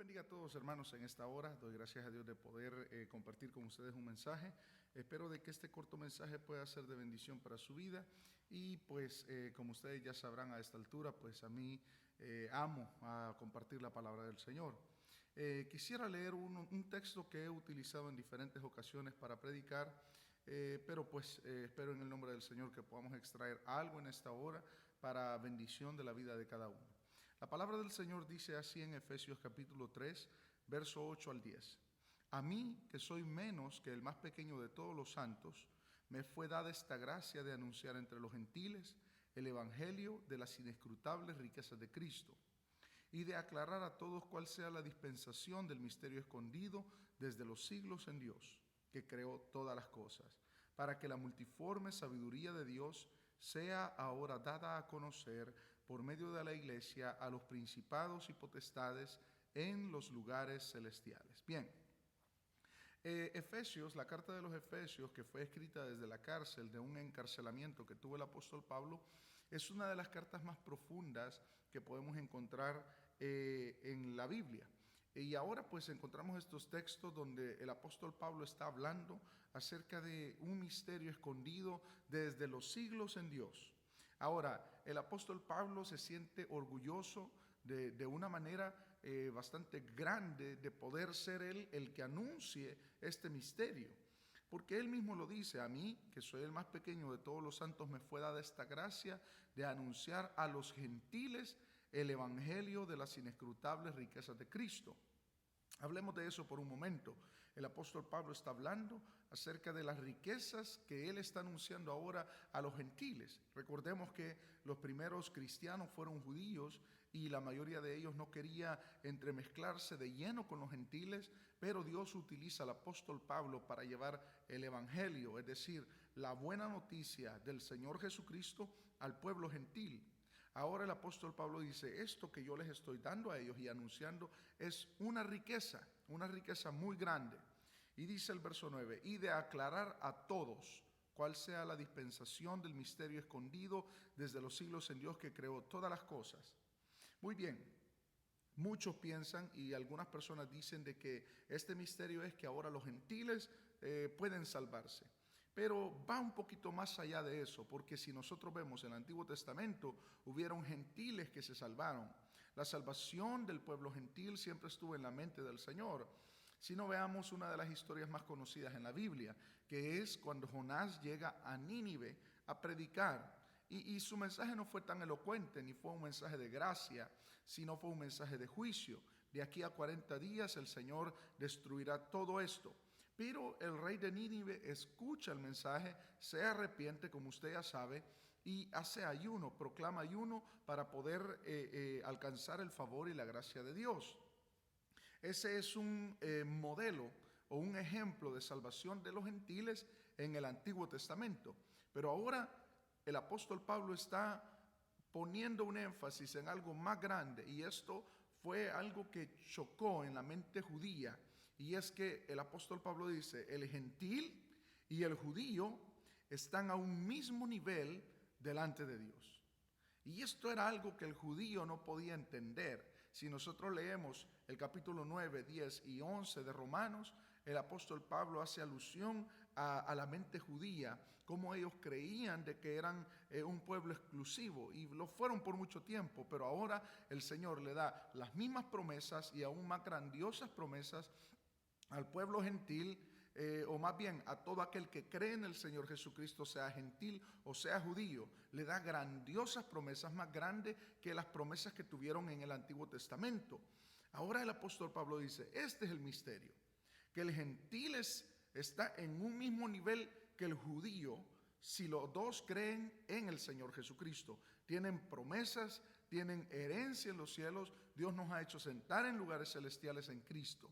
bendiga a todos, hermanos, en esta hora. Doy gracias a Dios de poder compartir con ustedes un mensaje. Espero de que este corto mensaje pueda ser de bendición para su vida. Y pues, como ustedes ya sabrán a esta altura, pues a mí amo a compartir la palabra del Señor. Quisiera leer un texto que he utilizado en diferentes ocasiones para predicar, pero pues espero en el nombre del Señor que podamos extraer algo en esta hora para bendición de la vida de cada uno. La palabra del Señor dice así en Efesios capítulo 3, verso 8 al 10. A mí, que soy menos que el más pequeño de todos los santos, me fue dada esta gracia de anunciar entre los gentiles el evangelio de las inescrutables riquezas de Cristo y de aclarar a todos cuál sea la dispensación del misterio escondido desde los siglos en Dios, que creó todas las cosas, para que la multiforme sabiduría de Dios sea ahora dada a conocer por medio de la iglesia a los principados y potestades en los lugares celestiales. Bien, Efesios, la carta de los Efesios, que fue escrita desde la cárcel de un encarcelamiento que tuvo el apóstol Pablo, es una de las cartas más profundas que podemos encontrar en la Biblia. Y ahora pues encontramos estos textos donde el apóstol Pablo está hablando acerca de un misterio escondido desde los siglos en Dios. Ahora, el apóstol Pablo se siente orgulloso de una manera bastante grande de poder ser él el que anuncie este misterio. Porque él mismo lo dice: a mí, que soy el más pequeño de todos los santos, me fue dada esta gracia de anunciar a los gentiles el evangelio de las inescrutables riquezas de Cristo. Hablemos de eso por un momento. El apóstol Pablo está hablando acerca de las riquezas que él está anunciando ahora a los gentiles. Recordemos que los primeros cristianos fueron judíos y la mayoría de ellos no quería entremezclarse de lleno con los gentiles, pero Dios utiliza al apóstol Pablo para llevar el evangelio, es decir, la buena noticia del Señor Jesucristo al pueblo gentil. Ahora el apóstol Pablo dice: esto que yo les estoy dando a ellos y anunciando es una riqueza muy grande. Y dice el verso 9: y de aclarar a todos cuál sea la dispensación del misterio escondido desde los siglos en Dios, que creó todas las cosas. Muy bien, muchos piensan y algunas personas dicen de que este misterio es que ahora los gentiles pueden salvarse. Pero va un poquito más allá de eso, porque si nosotros vemos en el Antiguo Testamento, hubieron gentiles que se salvaron. La salvación del pueblo gentil siempre estuvo en la mente del Señor. Si no, veamos una de las historias más conocidas en la Biblia, que es cuando Jonás llega a Nínive a predicar. Y su mensaje no fue tan elocuente, ni fue un mensaje de gracia, sino fue un mensaje de juicio. De aquí a 40 días el Señor destruirá todo esto. Pero el rey de Nínive escucha el mensaje, se arrepiente, como usted ya sabe, y hace ayuno, proclama ayuno para poder alcanzar el favor y la gracia de Dios. Ese es un modelo o un ejemplo de salvación de los gentiles en el Antiguo Testamento. Pero ahora el apóstol Pablo está poniendo un énfasis en algo más grande, y esto fue algo que chocó en la mente judía. Y es que el apóstol Pablo dice: el gentil y el judío están a un mismo nivel delante de Dios. Y esto era algo que el judío no podía entender. Si nosotros leemos el capítulo 9, 10 y 11 de Romanos, el apóstol Pablo hace alusión a la mente judía, cómo ellos creían de que eran un pueblo exclusivo, y lo fueron por mucho tiempo, pero ahora el Señor le da las mismas promesas y aún más grandiosas promesas al pueblo gentil, o más bien a todo aquel que cree en el Señor Jesucristo, sea gentil o sea judío. Le da grandiosas promesas, más grandes que las promesas que tuvieron en el Antiguo Testamento. Ahora el apóstol Pablo dice: este es el misterio, que el gentil está en un mismo nivel que el judío, si los dos creen en el Señor Jesucristo. Tienen promesas, tienen herencia en los cielos. Dios nos ha hecho sentar en lugares celestiales en Cristo.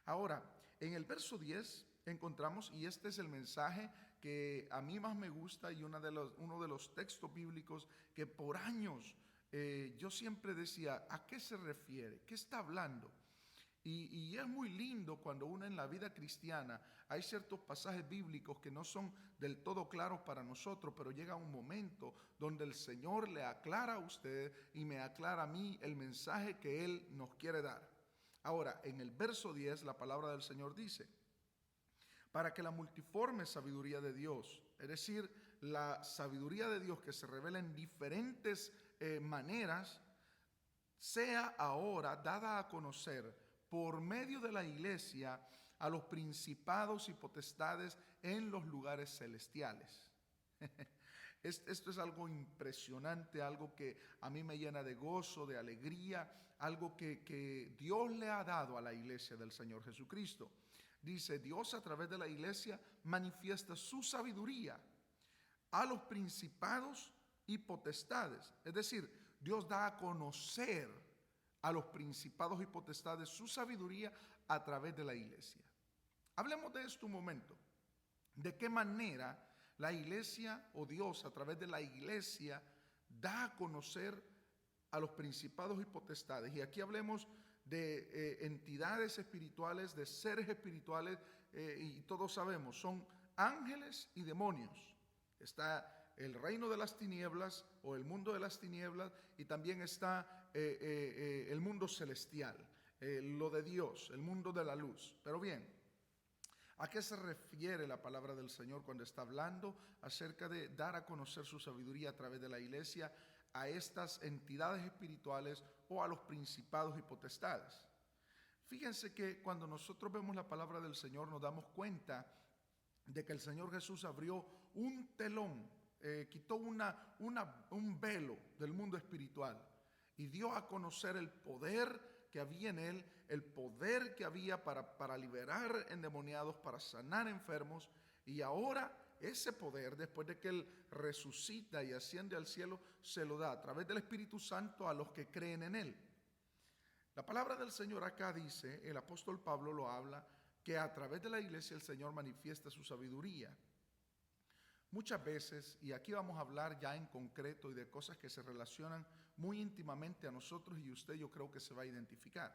Ahora, en el verso 10 encontramos, y este es el mensaje que a mí más me gusta y uno de los textos bíblicos que por años yo siempre decía: ¿a qué se refiere? ¿Qué está hablando? Y es muy lindo cuando uno en la vida cristiana hay ciertos pasajes bíblicos que no son del todo claros para nosotros, pero llega un momento donde el Señor le aclara a usted y me aclara a mí el mensaje que Él nos quiere dar. Ahora, en el verso 10, la palabra del Señor dice, para que la multiforme sabiduría de Dios, es decir, la sabiduría de Dios que se revela en diferentes maneras, sea ahora dada a conocer por medio de la iglesia a los principados y potestades en los lugares celestiales. Esto es algo impresionante, algo que a mí me llena de gozo, de alegría, algo que Dios le ha dado a la iglesia del Señor Jesucristo. Dice, Dios a través de la iglesia manifiesta su sabiduría a los principados y potestades. Es decir, Dios da a conocer a los principados y potestades su sabiduría a través de la iglesia. Hablemos de esto un momento. ¿De qué manera la iglesia o Dios a través de la iglesia da a conocer a los principados y potestades? Y aquí hablemos de entidades espirituales, de seres espirituales, y todos sabemos, son ángeles y demonios. Está el reino de las tinieblas o el mundo de las tinieblas, y también está el mundo celestial, lo de Dios, el mundo de la luz. Pero bien, ¿a qué se refiere la palabra del Señor cuando está hablando acerca de dar a conocer su sabiduría a través de la iglesia a estas entidades espirituales o a los principados y potestades? Fíjense que cuando nosotros vemos la palabra del Señor nos damos cuenta de que el Señor Jesús abrió un telón, quitó un velo del mundo espiritual y dio a conocer el poder que había en Él, el poder que había para liberar endemoniados, para sanar enfermos. Y ahora ese poder, después de que Él resucita y asciende al cielo, se lo da a través del Espíritu Santo a los que creen en Él. La palabra del Señor acá dice, el apóstol Pablo lo habla, que a través de la iglesia el Señor manifiesta su sabiduría. Muchas veces, y aquí vamos a hablar ya en concreto y de cosas que se relacionan muy íntimamente a nosotros, y usted yo creo que se va a identificar.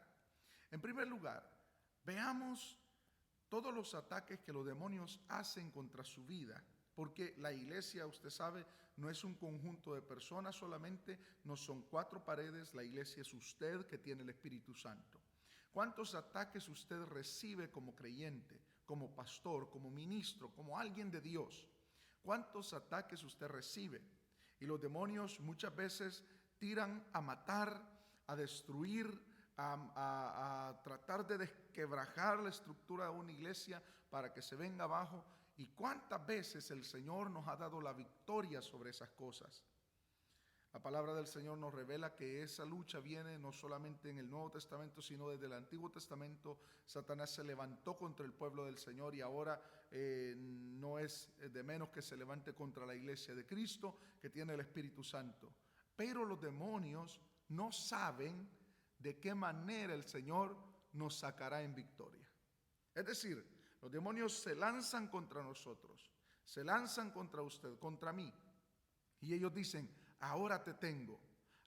En primer lugar, veamos todos los ataques que los demonios hacen contra su vida, porque la iglesia, usted sabe, no es un conjunto de personas solamente, no son 4 paredes, la iglesia es usted que tiene el Espíritu Santo. ¿Cuántos ataques usted recibe como creyente, como pastor, como ministro, como alguien de Dios? ¿Cuántos ataques usted recibe? Y los demonios muchas veces tiran a matar, a destruir, a tratar de desquebrajar la estructura de una iglesia para que se venga abajo. ¿Y cuántas veces el Señor nos ha dado la victoria sobre esas cosas? La palabra del Señor nos revela que esa lucha viene no solamente en el Nuevo Testamento, sino desde el Antiguo Testamento. Satanás se levantó contra el pueblo del Señor y ahora no es de menos que se levante contra la iglesia de Cristo, que tiene el Espíritu Santo. Pero los demonios no saben de qué manera el Señor nos sacará en victoria. Es decir, los demonios se lanzan contra nosotros, se lanzan contra usted, contra mí, y ellos dicen, ahora te tengo,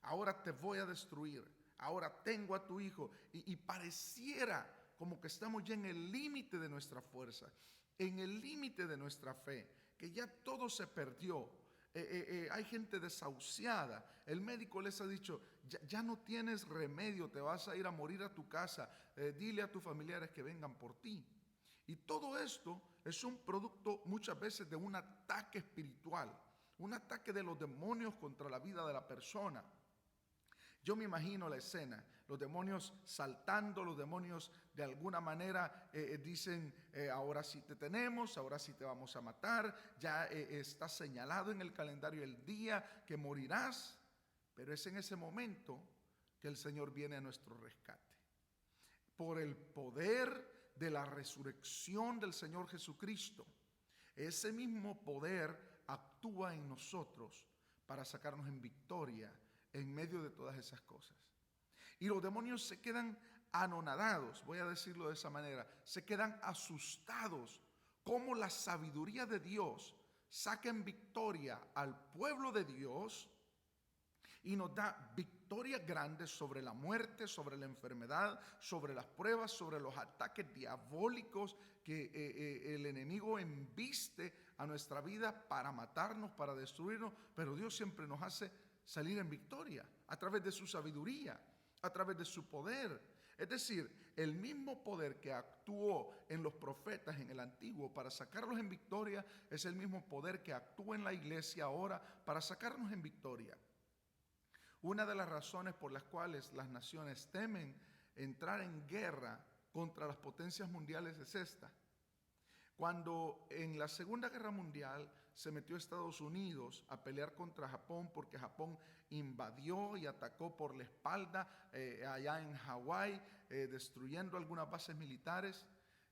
ahora te voy a destruir, ahora tengo a tu hijo. Y pareciera como que estamos ya en el límite de nuestra fuerza, en el límite de nuestra fe, que ya todo se perdió. Hay gente desahuciada. El médico les ha dicho, ya no tienes remedio, te vas a ir a morir a tu casa, dile a tus familiares que vengan por ti. Y todo esto es un producto muchas veces de un ataque espiritual, un ataque de los demonios contra la vida de la persona. Yo me imagino la escena, los demonios saltando, los demonios de alguna manera dicen, ahora sí te tenemos, ahora sí te vamos a matar, ya está señalado en el calendario el día que morirás, pero es en ese momento que el Señor viene a nuestro rescate. Por el poder de la resurrección del Señor Jesucristo, ese mismo poder actúa en nosotros para sacarnos en victoria en medio de todas esas cosas. Y los demonios se quedan anonadados, voy a decirlo de esa manera, se quedan asustados como la sabiduría de Dios saca en victoria al pueblo de Dios y nos da victorias grandes sobre la muerte, sobre la enfermedad, sobre las pruebas, sobre los ataques diabólicos que el enemigo embiste a nuestra vida para matarnos, para destruirnos, pero Dios siempre nos hace salir en victoria a través de su sabiduría, a través de su poder. Es decir, el mismo poder que actuó en los profetas en el antiguo para sacarlos en victoria es el mismo poder que actúa en la iglesia ahora para sacarnos en victoria. Una de las razones por las cuales las naciones temen entrar en guerra contra las potencias mundiales es esta. Cuando en la Segunda Guerra Mundial se metió Estados Unidos a pelear contra Japón porque Japón invadió y atacó por la espalda allá en Hawái, destruyendo algunas bases militares,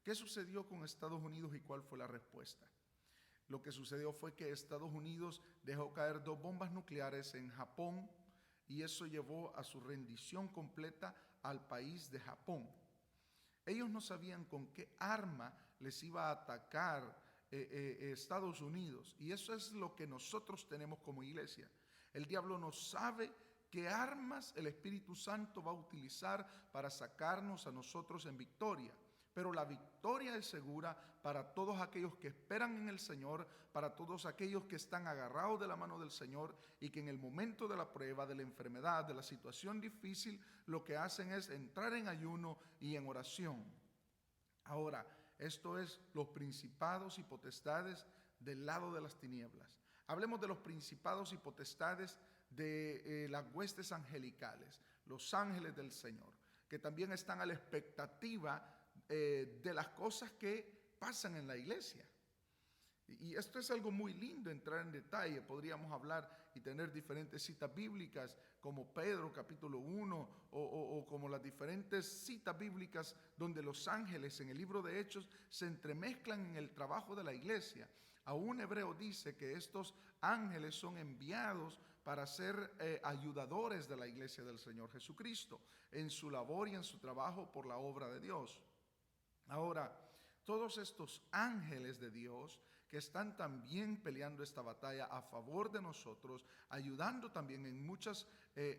¿qué sucedió con Estados Unidos y cuál fue la respuesta? Lo que sucedió fue que Estados Unidos dejó caer 2 bombas nucleares en Japón y eso llevó a su rendición completa al país de Japón. Ellos no sabían con qué arma les iba a atacar Estados Unidos, y eso es lo que nosotros tenemos como iglesia. El diablo no sabe qué armas el Espíritu Santo va a utilizar para sacarnos a nosotros en victoria. Pero la victoria es segura para todos aquellos que esperan en el Señor, para todos aquellos que están agarrados de la mano del Señor y que en el momento de la prueba, de la enfermedad, de la situación difícil, lo que hacen es entrar en ayuno y en oración. Ahora, esto es los principados y potestades del lado de las tinieblas. Hablemos de los principados y potestades de las huestes angelicales, los ángeles del Señor, que también están a la expectativa de las cosas que pasan en la iglesia. Y esto es algo muy lindo, entrar en detalle. Podríamos hablar y tener diferentes citas bíblicas como Pedro capítulo 1 o como las diferentes citas bíblicas donde los ángeles en el libro de Hechos se entremezclan en el trabajo de la iglesia. Aún Hebreo dice que estos ángeles son enviados para ser ayudadores de la iglesia del Señor Jesucristo en su labor y en su trabajo por la obra de Dios. Ahora, todos estos ángeles de Dios que están también peleando esta batalla a favor de nosotros, ayudando también en muchas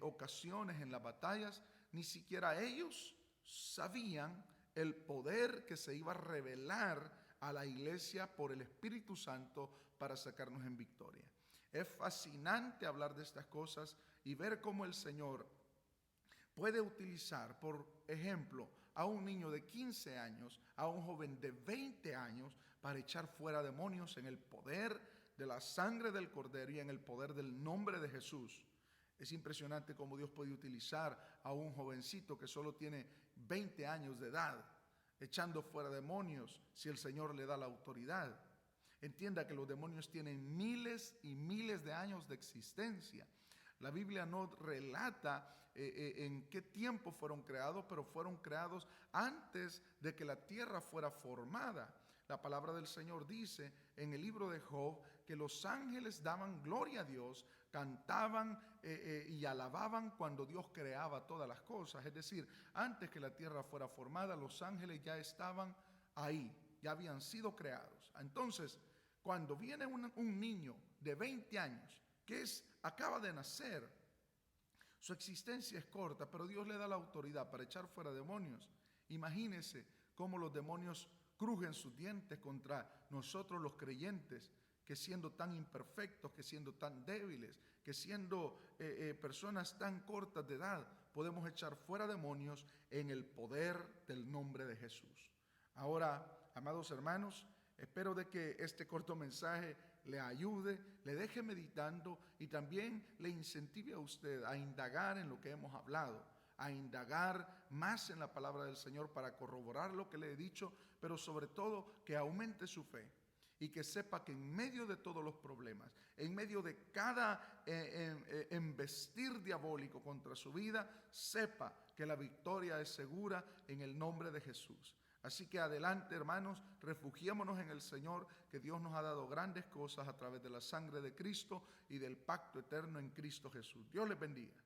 ocasiones en las batallas, ni siquiera ellos sabían el poder que se iba a revelar a la iglesia por el Espíritu Santo para sacarnos en victoria. Es fascinante hablar de estas cosas y ver cómo el Señor puede utilizar, por ejemplo, a un niño de 15 años, a un joven de 20 años, para echar fuera demonios en el poder de la sangre del Cordero y en el poder del nombre de Jesús. Es impresionante cómo Dios puede utilizar a un jovencito que solo tiene 20 años de edad, echando fuera demonios si el Señor le da la autoridad. Entienda que los demonios tienen miles y miles de años de existencia. La Biblia no relata en qué tiempo fueron creados, pero fueron creados antes de que la tierra fuera formada. La palabra del Señor dice en el libro de Job que los ángeles daban gloria a Dios, cantaban y alababan cuando Dios creaba todas las cosas. Es decir, antes que la tierra fuera formada, los ángeles ya estaban ahí, ya habían sido creados. Entonces, cuando viene un niño de 20 años que acaba de nacer, su existencia es corta, pero Dios le da la autoridad para echar fuera demonios. Imagínese cómo los demonios crujen sus dientes contra nosotros los creyentes, que siendo tan imperfectos, que siendo tan débiles, que siendo personas tan cortas de edad, podemos echar fuera demonios en el poder del nombre de Jesús. Ahora, amados hermanos, espero de que este corto mensaje le ayude, le deje meditando y también le incentive a usted a indagar en lo que hemos hablado, a indagar más en la palabra del Señor para corroborar lo que le he dicho, pero sobre todo que aumente su fe y que sepa que en medio de todos los problemas, en medio de cada embestir diabólico contra su vida, sepa que la victoria es segura en el nombre de Jesús. Así que adelante, hermanos, refugiémonos en el Señor, que Dios nos ha dado grandes cosas a través de la sangre de Cristo y del pacto eterno en Cristo Jesús. Dios les bendiga.